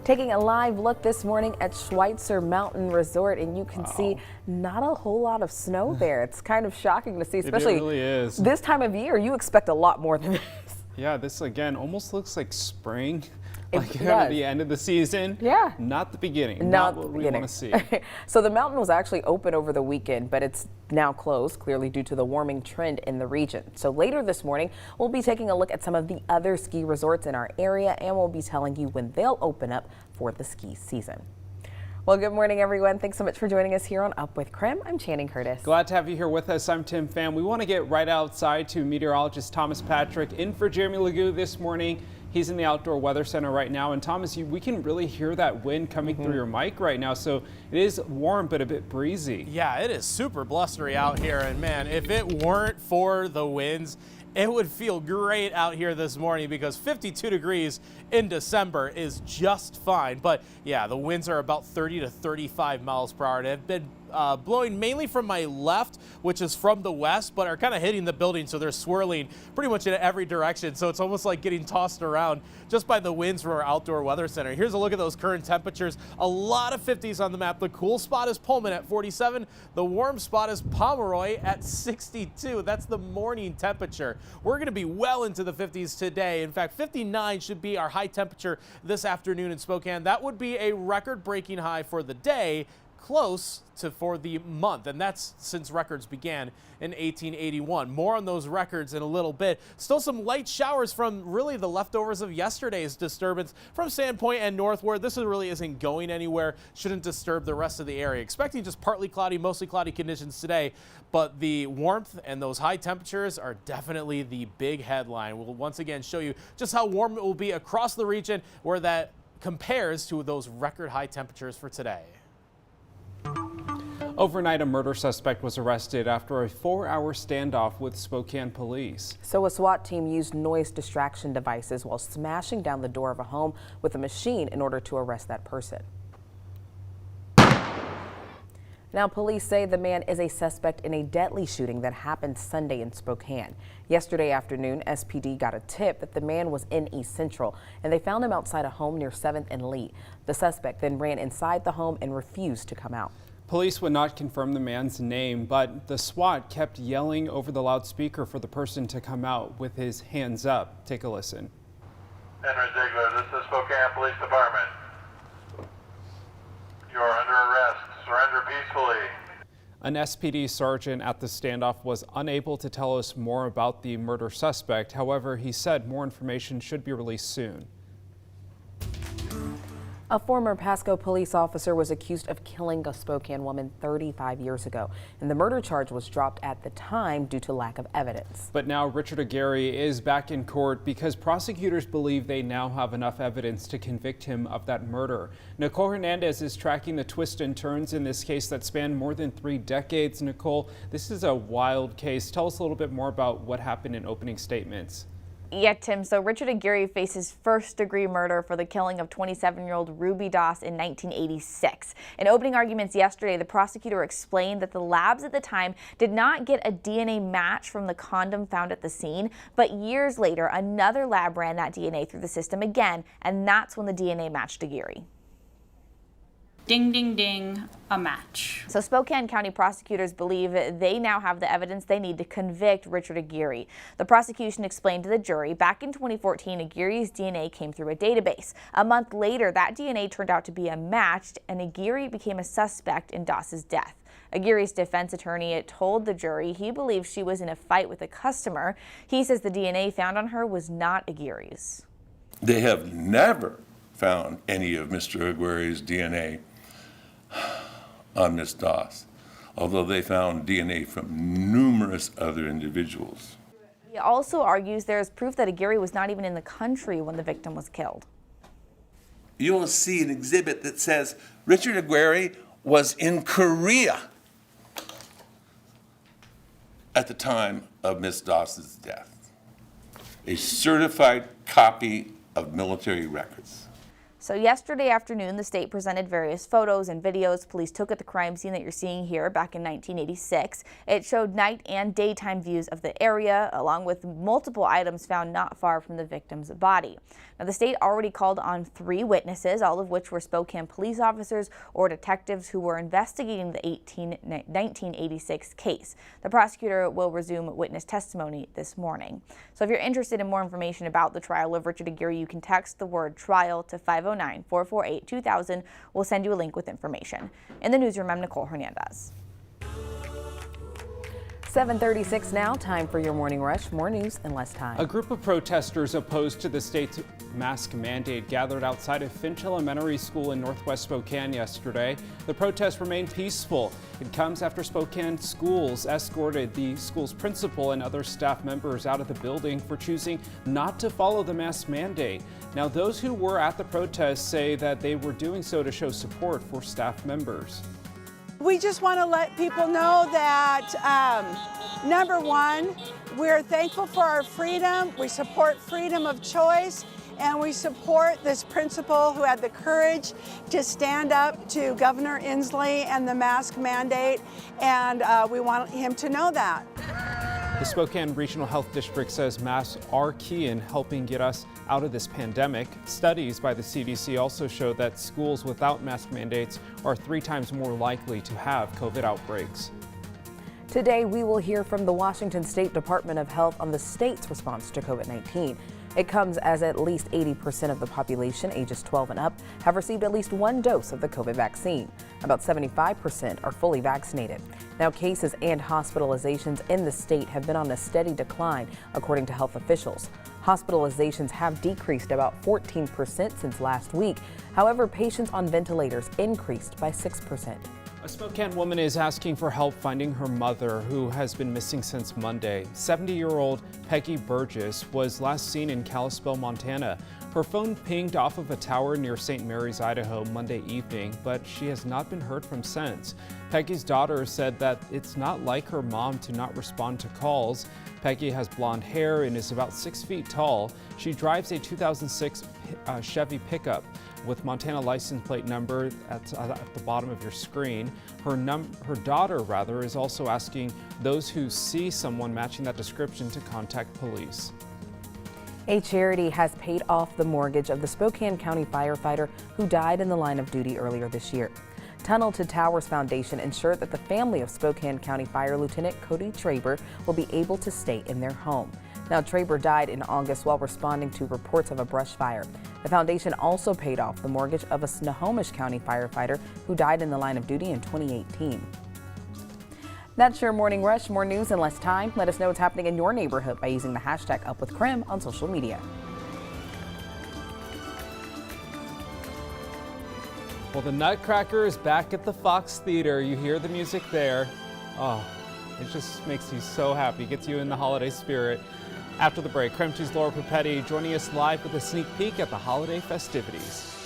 Taking a live look this morning at Schweitzer Mountain Resort, and you can see not a whole lot of snow there. It's kind of shocking to see, especially it really is. This time of year. You expect a lot more than this. Yeah, this again almost looks like spring. It At the end of the season. Yeah. Not the beginning. Not what the we want to see. So the mountain was actually open over the weekend, but it's now closed, clearly due to the warming trend in the region. So later this morning, we'll be taking a look at some of the other ski resorts in our area, and we'll be telling you when they'll open up for the ski season. Well, good morning, everyone. Thanks so much for joining us here on Up with KREM. I'm Channing Curtis. Glad to have you here with us. I'm Tim Pham. We want to get right outside to meteorologist Thomas Patrick in for Jeremy Legoo this morning. He's in the Outdoor Weather Center right now. And Thomas, we can really hear that wind coming through your mic right now. So it is warm, but a bit breezy. Yeah, it is super blustery out here. And man, if it weren't for the winds, it would feel great out here this morning because 52 degrees in December is just fine. But yeah, the winds are about 30 to 35 miles per hour. They've been blowing mainly from my left, which is from the west, but are kind of hitting the building, so they're swirling pretty much in every direction. So it's almost like getting tossed around just by the winds from our Outdoor Weather Center. Here's a look at those current temperatures. A lot of 50s on the map. The cool spot is Pullman at 47. The warm spot is Pomeroy at 62. That's the morning temperature. We're going to be well into the 50s today. In fact, 59 should be our high temperature this afternoon in Spokane. That would be a record-breaking high for the day, close to for the month, and that's since records began in 1881. More on those records in a little bit. Still some light showers from really the leftovers of yesterday's disturbance from Sandpoint and northward. This really isn't going anywhere. Shouldn't disturb the rest of the area. Expecting just partly cloudy, mostly cloudy conditions today, but the warmth and those high temperatures are definitely the big headline. We'll once again show you just how warm it will be across the region, where that compares to those record high temperatures for today. Overnight, a murder suspect was arrested after a 4-hour standoff with Spokane police. So a SWAT team used noise distraction devices while smashing down the door of a home with a machine in order to arrest that person. Now, police say the man is a suspect in a deadly shooting that happened Sunday in Spokane. Yesterday afternoon, SPD got a tip that the man was in East Central, and they found him outside a home near 7th and Lee. The suspect then ran inside the home and refused to come out. Police would not confirm the man's name, but the SWAT kept yelling over the loudspeaker for the person to come out with his hands up. Take a listen. Henry Ziegler, this is Spokane Police Department. You are under arrest. Surrender peacefully. An SPD sergeant at the standoff was unable to tell us more about the murder suspect. However, he said more information should be released soon. A former Pasco police officer was accused of killing a Spokane woman 35 years ago, and the murder charge was dropped at the time due to lack of evidence. But now Richard Aguirre is back in court because prosecutors believe they now have enough evidence to convict him of that murder. Nicole Hernandez is tracking the twists and turns in this case that span more than 3 decades. Nicole, this is a wild case. Tell us a little bit more about what happened in opening statements. Yeah, Tim. So Richard Aguirre faces first-degree murder for the killing of 27-year-old Ruby Doss in 1986. In opening arguments yesterday, the prosecutor explained that the labs at the time did not get a DNA match from the condom found at the scene, but years later, another lab ran that DNA through the system again, and that's when the DNA matched Aguirre. Ding, ding, ding, a match. So Spokane County prosecutors believe they now have the evidence they need to convict Richard Aguirre. The prosecution explained to the jury back in 2014, Aguirre's DNA came through a database. A month later, that DNA turned out to be a match, and Aguirre became a suspect in Doss's death. Aguirre's defense attorney told the jury he believes she was in a fight with a customer. He says the DNA found on her was not Aguirre's. They have never found any of Mr. Aguirre's DNA on Ms. Doss, although they found DNA from numerous other individuals. He also argues there is proof that Aguirre was not even in the country when the victim was killed. You will see an exhibit that says Richard Aguirre was in Korea at the time of Ms. Doss's death. A certified copy of military records. So yesterday afternoon, the state presented various photos and videos police took at the crime scene that you're seeing here back in 1986. It showed night and daytime views of the area, along with multiple items found not far from the victim's body. Now, the state already called on 3 witnesses, all of which were Spokane police officers or detectives who were investigating the 1986 case. The prosecutor will resume witness testimony this morning. So if you're interested in more information about the trial of Richard Aguirre, you can text the word trial to 509-448-2000. We'll send you a link with information. In the newsroom, I'm Nicole Hernandez. 7:36 now, time for your morning rush. More news in less time. A group of protesters opposed to the state's mask mandate gathered outside of Finch Elementary School in northwest Spokane yesterday. The protest remained peaceful. It comes after Spokane schools escorted the school's principal and other staff members out of the building for choosing not to follow the mask mandate. Now, those who were at the protest say that they were doing so to show support for staff members. We just want to let people know that, number one, we're thankful for our freedom. We support freedom of choice, and we support this principal who had the courage to stand up to Governor Inslee and the mask mandate, and we want him to know that. The Spokane Regional Health District says masks are key in helping get us out of this pandemic. Studies by the CDC also show that schools without mask mandates are 3 times more likely to have COVID outbreaks. Today, we will hear from the Washington State Department of Health on the state's response to COVID-19. It comes as at least 80% of the population ages 12 and up have received at least 1 dose of the COVID vaccine. About 75% are fully vaccinated. Now, cases and hospitalizations in the state have been on a steady decline, according to health officials. Hospitalizations have decreased about 14% since last week. However, patients on ventilators increased by 6%. A Spokane woman is asking for help finding her mother, who has been missing since Monday. 70-year-old Peggy Burgess was last seen in Kalispell, Montana. Her phone pinged off of a tower near St. Mary's, Idaho, Monday evening, but she has not been heard from since. Peggy's daughter said that it's not like her mom to not respond to calls. Peggy has blonde hair and is about 6 feet tall. She drives a 2006 Chevy pickup with Montana license plate number at the bottom of your screen. Her daughter is also asking those who see someone matching that description to contact police. A charity has paid off the mortgage of the Spokane County firefighter who died in the line of duty earlier this year. Tunnel to Towers Foundation ensured that the family of Spokane County Fire Lieutenant Cody Traber will be able to stay in their home. Now, Traber died in August while responding to reports of a brush fire. The foundation also paid off the mortgage of a Snohomish County firefighter who died in the line of duty in 2018. That's your Morning Rush. More news in less time. Let us know what's happening in your neighborhood by using the hashtag #UpWithKREM on social media. Well, the Nutcracker is back at the Fox Theater. You hear the music there. Oh, it just makes you so happy, gets you in the holiday spirit. After the break, KREM 2's Laura Papetti joining us live with a sneak peek at the holiday festivities.